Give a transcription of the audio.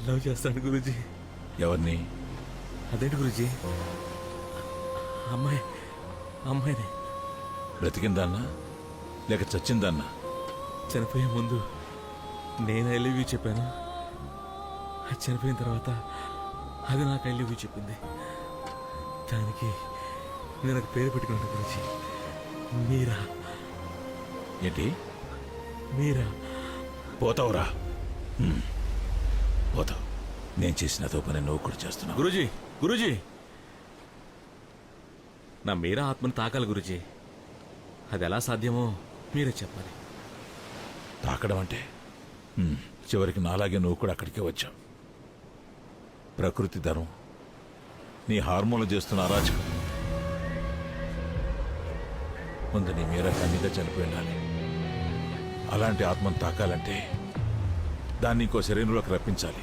Love చేస్తాను గురూజీ. ఎవరిని? అదేంటి గురూజీ? అమ్మాయిని. బ్రతికిందాన్నా లేక చచ్చిందాన్నా? చనిపోయే ముందు నేను ఐ లవ్ యూ చెప్పాను. అది చనిపోయిన తర్వాత అది నాకు ఐ లవ్ యూ చెప్పింది. దానికి నేను ఒక పేరు పెట్టుకున్నాను గురించి. మీరా. ఏంటి? మీరా. పోతావురా, పోతావు. నేను చేసిన అదో పని నువ్వు కూడా చేస్తున్నావు. గురూజీ నా మీరా ఆత్మను తాకాలి గురూజీ. అది ఎలా సాధ్యమో మీరే చెప్పాలి. తాకడం అంటే చివరికి నాలాగే నువ్వు కూడా అక్కడికే వచ్చావు. ప్రకృతి ధర్మం, నీ హార్మోన్లు చేస్తున్న అరాచకం. ముందు నీ మీరా కన్నీగా చనిపోయి ఉండాలి. అలాంటి ఆత్మను తాకాలంటే దాన్ని ఇంకో శరీరంలోకి రప్పించాలి.